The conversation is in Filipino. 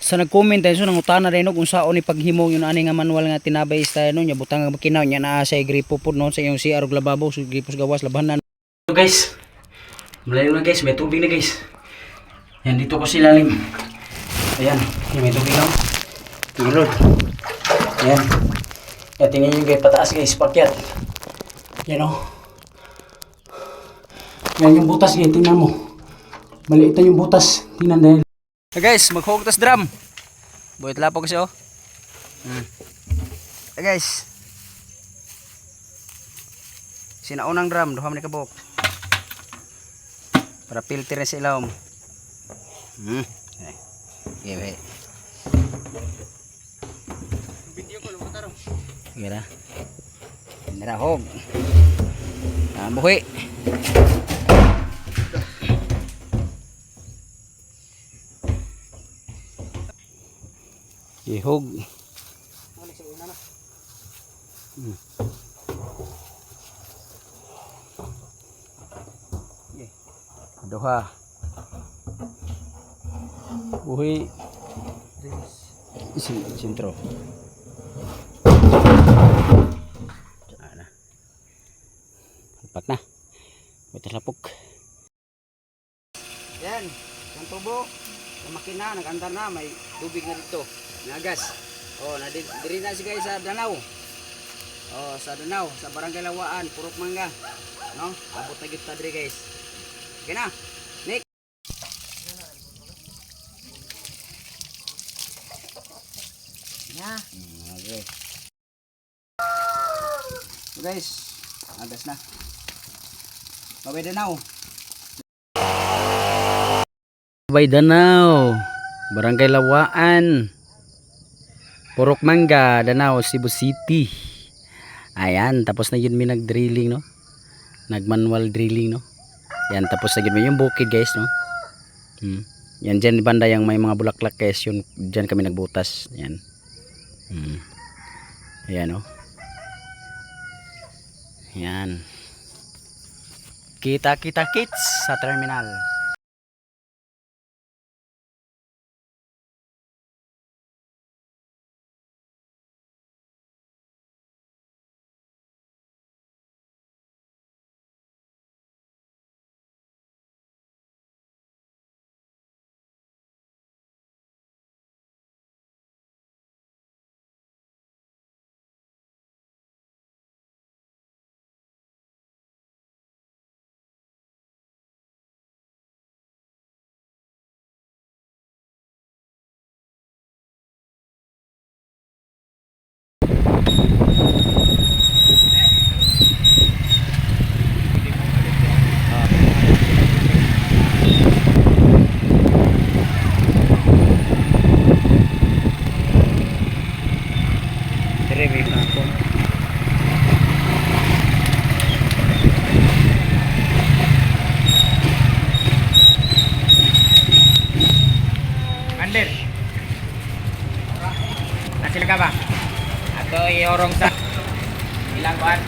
Sa nag-comment tayo so nangutana rin no, kung saan ni paghimo yung ani nga manual nga tinabay tayo no nya butang nga makinaw nya naa sa gripo pud no sa iyong CR ug lababo so gripos gawas labanan. So guys, malayo na guys, may tubig na guys. Yan dito ko silalim. Ayan, may tubig na. Tulod. Ayan. At tingnan nyo guys, pataas guys, pakyat. Yan o. Yan yung butas guys, tingnan mo. Maliitan yung butas. Tingnan dahil. So guys, maghugtas drum. Buhat lapo kasi oh. Guys. Sinaunang drum, duha man ni kabuk. Para filter na sa ilawom. Okay. Video ko lumo taro. Gira. Nira hog. Buhi. Ihog. Duha. Buhi. Sintro. Lipat na. May talapok. Yan. Ang tubo. Ang makina. Nag-andar na. May tubig na dito. Nagas. Oh, diri na si guys sa Danau. Oh, sa Danau, sa Barangay Lawaan, Purok Mangga. No? Abot na kita diri guys. Okay na. Nick. Yeah. Okay. So guys, adas na. Babay Danau. Babay Danau. Barangay Lawaan. Purok Mangga, Danau, Cebu City. Ayan, tapos na yun may nag-drilling, no? Nag-manual drilling, no? Yan, tapos na yun may yung bukid, guys, no? Yan, dyan banda yung may mga bulaklak, guys. Yun, dyan kami nagbutas. Yan. Ayan, no? Yan. Kita-kita kits sa terminal. Under. Nasil ka ba? Ato iorong sa ilang kuan.